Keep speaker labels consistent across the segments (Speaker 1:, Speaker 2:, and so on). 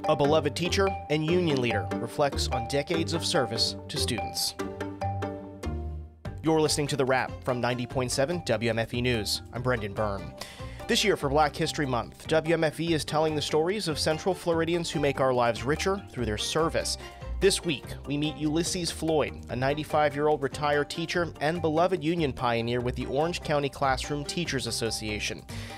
Speaker 1: A beloved teacher and union leader reflects on decades of service to students. You're listening to The Wrap from 90.7 WMFE News. I'm Brendan Byrne. This year for Black History Month, WMFE is telling the stories of Central Floridians who make our lives richer through their service. This week, we meet Ulysses Floyd, a 95-year-old retired teacher and beloved union pioneer with the Orange County Classroom Teachers Association.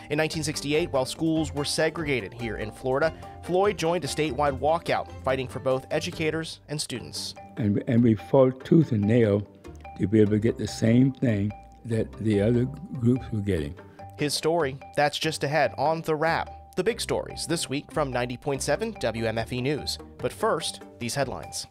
Speaker 1: In 1968, while schools were segregated here in Florida, Floyd joined a statewide walkout, fighting for both educators and students.
Speaker 2: And we fought tooth and nail to be able to get the same thing that the other groups were getting.
Speaker 1: His story, that's just ahead on The Wrap. The big stories this week from 90.7 WMFE News. But first, these headlines.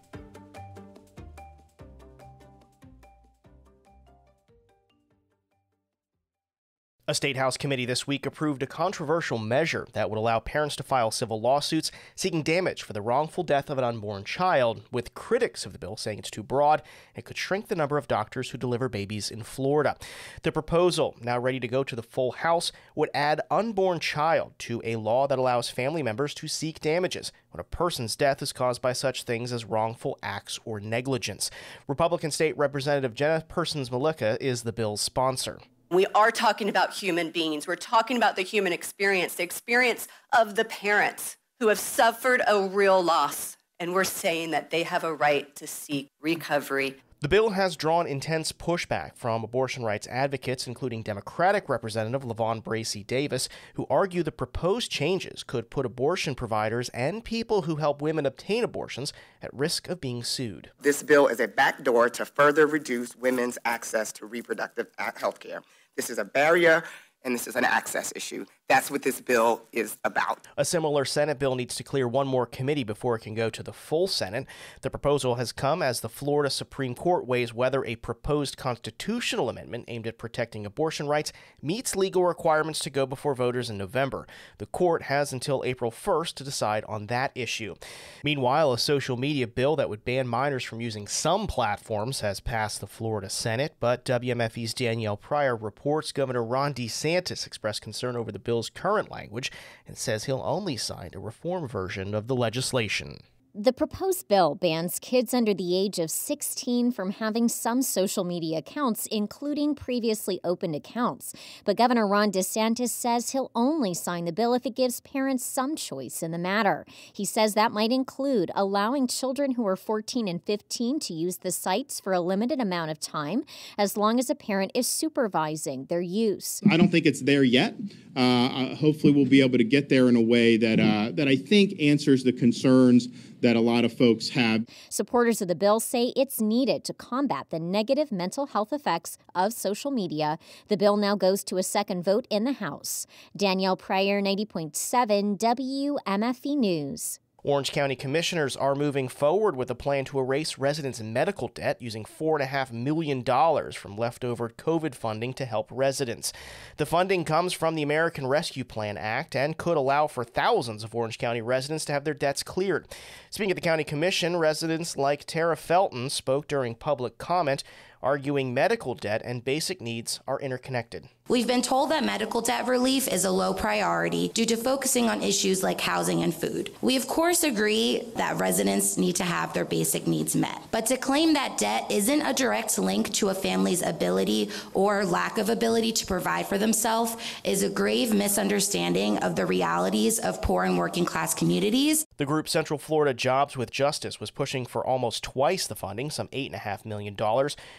Speaker 1: A State House committee this week approved a controversial measure that would allow parents to file civil lawsuits seeking damage for the wrongful death of an unborn child, with critics of the bill saying it's too broad and could shrink the number of doctors who deliver babies in Florida. The proposal, now ready to go to the full House, would add unborn child to a law that allows family members to seek damages when a person's death is caused by such things as wrongful acts or negligence. Republican State Representative Jenna Persons-Malika is the bill's sponsor.
Speaker 3: We are talking about human beings. We're talking about the human experience, the experience of the parents who have suffered a real loss. And we're saying that they have a right to seek recovery.
Speaker 1: The bill has drawn intense pushback from abortion rights advocates, including Democratic Representative LaVon Bracey Davis, who argue the proposed changes could put abortion providers and people who help women obtain abortions at risk of being sued.
Speaker 4: This bill is a backdoor to further reduce women's access to reproductive health care. This is a barrier, and this is an access issue. That's what this bill is about.
Speaker 1: A similar Senate bill needs to clear one more committee before it can go to the full Senate. The proposal has come as the Florida Supreme Court weighs whether a proposed constitutional amendment aimed at protecting abortion rights meets legal requirements to go before voters in November. The court has until April 1st to decide on that issue. Meanwhile, a social media bill that would ban minors from using some platforms has passed the Florida Senate, but WMFE's Danielle Pryor reports Governor Ron DeSantis expressed concern over the bill's current language and says he'll only sign a reform version of the legislation.
Speaker 5: The proposed bill bans kids under the age of 16 from having some social media accounts, including previously opened accounts. But Governor Ron DeSantis says he'll only sign the bill if it gives parents some choice in the matter. He says that might include allowing children who are 14 and 15 to use the sites for a limited amount of time, as long as a parent is supervising their use.
Speaker 6: I don't think it's there yet. Hopefully we'll be able to get there in a way that I think answers the concerns that a lot of folks have.
Speaker 5: Supporters of the bill say it's needed to combat the negative mental health effects of social media. The bill now goes to a second vote in the House. Danielle Pryor, 90.7 WMFE News.
Speaker 1: Orange County commissioners are moving forward with a plan to erase residents' medical debt using $4.5 million from leftover COVID funding to help residents. The funding comes from the American Rescue Plan Act and could allow for thousands of Orange County residents to have their debts cleared. Speaking at the county commission, residents like Tara Felton spoke during public comment, arguing medical debt and basic needs are interconnected.
Speaker 7: We've been told that medical debt relief is a low priority due to focusing on issues like housing and food. We of course agree that residents need to have their basic needs met. But to claim that debt isn't a direct link to a family's ability or lack of ability to provide for themselves is a grave misunderstanding of the realities of poor and working class communities.
Speaker 1: The group Central Florida Jobs with Justice was pushing for almost twice the funding, some $8.5 million,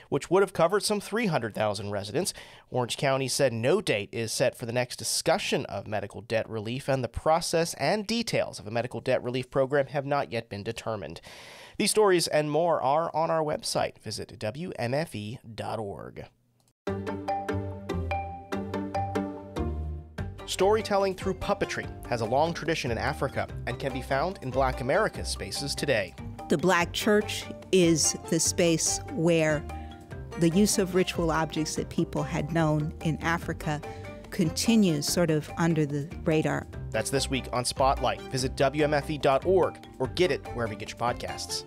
Speaker 1: which would have covered some 300,000 residents. Orange County said no date is set for the next discussion of medical debt relief, and the process and details of a medical debt relief program have not yet been determined. These stories and more are on our website. Visit WMFE.org. Storytelling through puppetry has a long tradition in Africa and can be found in Black America's spaces today.
Speaker 8: The Black church is the space where the use of ritual objects that people had known in Africa continues sort of under the radar.
Speaker 1: That's this week on Spotlight. Visit WMFE.org or get it wherever you get your podcasts.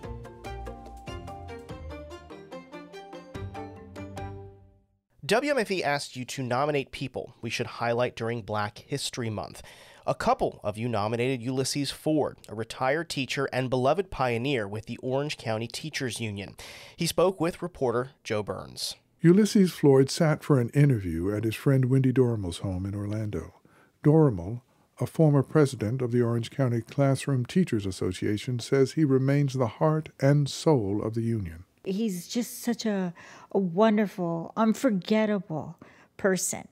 Speaker 1: WMFE asked you to nominate people we should highlight during Black History Month. A couple of you nominated Ulysses Floyd, a retired teacher and beloved pioneer with the Orange County Teachers Union. He spoke with reporter Joe Burns.
Speaker 9: Ulysses Floyd sat for an interview at his friend Wendy Dorimel's home in Orlando. Dorimel, a former president of the Orange County Classroom Teachers Association, says he remains the heart and soul of the union.
Speaker 10: He's just such a wonderful, unforgettable person,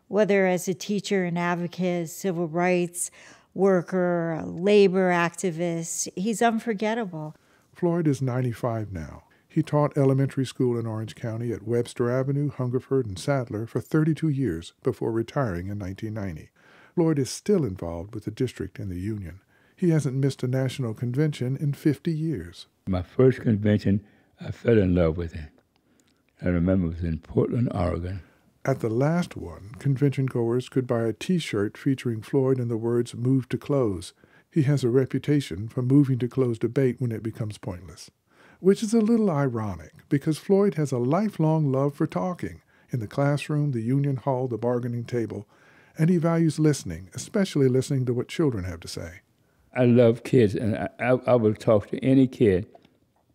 Speaker 10: whether as a teacher, an advocate, civil rights worker, a labor activist. He's unforgettable.
Speaker 9: Floyd is 95 now. He taught elementary school in Orange County at Webster Avenue, Hungerford, and Sadler for 32 years before retiring in 1990. Floyd is still involved with the district and the union. He hasn't missed a national convention in 50 years.
Speaker 2: My first convention, I fell in love with him. I remember it was in Portland, Oregon.
Speaker 9: At the last one, convention goers could buy a T-shirt featuring Floyd and the words "Move to Close." He has a reputation for moving to close debate when it becomes pointless, which is a little ironic because Floyd has a lifelong love for talking in the classroom, the union hall, the bargaining table, and he values listening, especially listening to what children have to say.
Speaker 2: I love kids, and I will talk to any kid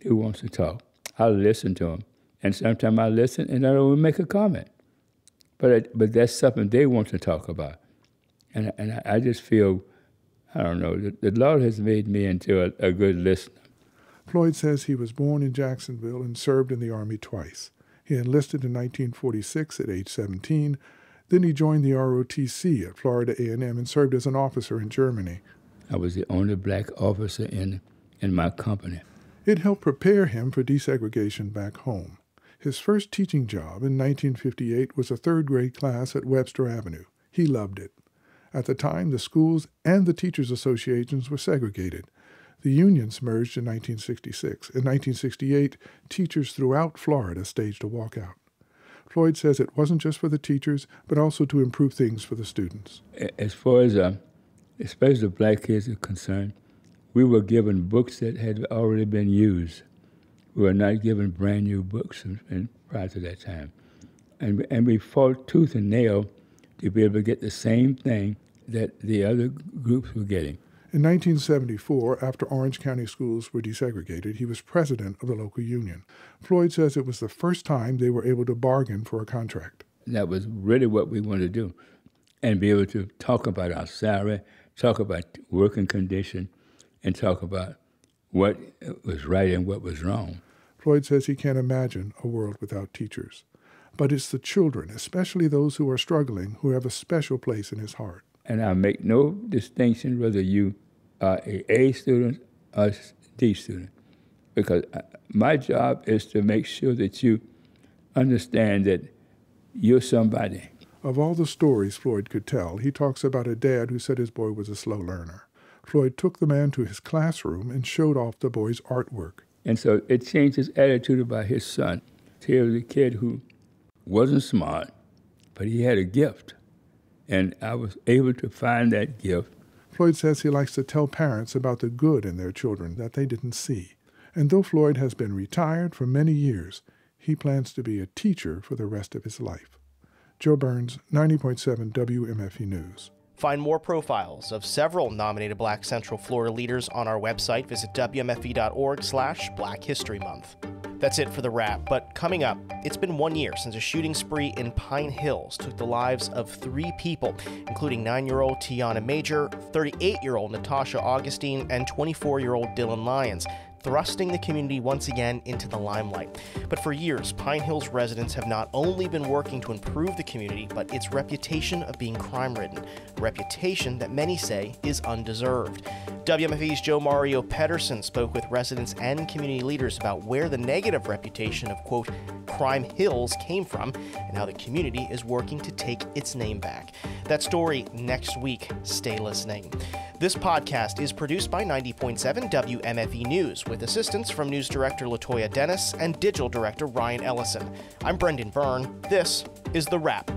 Speaker 2: who wants to talk. I'll listen to them, and sometimes I listen and I don't make a comment. But that's something they want to talk about. And I just feel, I don't know, the Lord has made me into a good listener.
Speaker 9: Floyd says he was born in Jacksonville and served in the Army twice. He enlisted in 1946 at age 17. Then he joined the ROTC at Florida A&M and served as an officer in Germany.
Speaker 2: I was the only black officer in my company.
Speaker 9: It helped prepare him for desegregation back home. His first teaching job in 1958 was a third-grade class at Webster Avenue. He loved it. At the time, the schools and the teachers' associations were segregated. The unions merged in 1966. In 1968, teachers throughout Florida staged a walkout. Floyd says it wasn't just for the teachers, but also to improve things for the students.
Speaker 2: As far as, especially the black kids are concerned, we were given books that had already been used. We were not given brand new books prior to that time. And we fought tooth and nail to be able to get the same thing that the other groups were getting.
Speaker 9: In 1974, after Orange County schools were desegregated, he was president of the local union. Floyd says it was the first time they were able to bargain for a contract.
Speaker 2: That was really what we wanted to do, and be able to talk about our salary, talk about working condition, and talk about what was right and what was wrong.
Speaker 9: Floyd says he can't imagine a world without teachers. But it's the children, especially those who are struggling, who have a special place in his heart.
Speaker 2: And I make no distinction whether you are an A student or a D student, because my job is to make sure that you understand that you're somebody.
Speaker 9: Of all the stories Floyd could tell, he talks about a dad who said his boy was a slow learner. Floyd took the man to his classroom and showed off the boy's artwork.
Speaker 2: And so it changed his attitude about his son. He was a kid who wasn't smart, but he had a gift. And I was able to find that gift.
Speaker 9: Floyd says he likes to tell parents about the good in their children that they didn't see. And though Floyd has been retired for many years, he plans to be a teacher for the rest of his life. Joe Burns, 90.7 WMFE News.
Speaker 1: Find more profiles of several nominated Black Central Florida leaders on our website. Visit WMFE.org/Black History Month. That's it for the wrap, but coming up, it's been 1 year since a shooting spree in Pine Hills took the lives of 3 people, including 9-year-old Tiana Major, 38-year-old Natasha Augustine, and 24-year-old Dylan Lyons, thrusting the community once again into the limelight. But for years, Pine Hills residents have not only been working to improve the community, but its reputation of being crime-ridden, a reputation that many say is undeserved. WMFE's Joe Mario Pedersen spoke with residents and community leaders about where the negative reputation of, quote, Crime Hills came from and how the community is working to take its name back. That story next week. Stay listening. This podcast is produced by 90.7 WMFE News with assistance from News Director LaToya Dennis and Digital Director Ryan Ellison. I'm Brendan Byrne. This is The Wrap.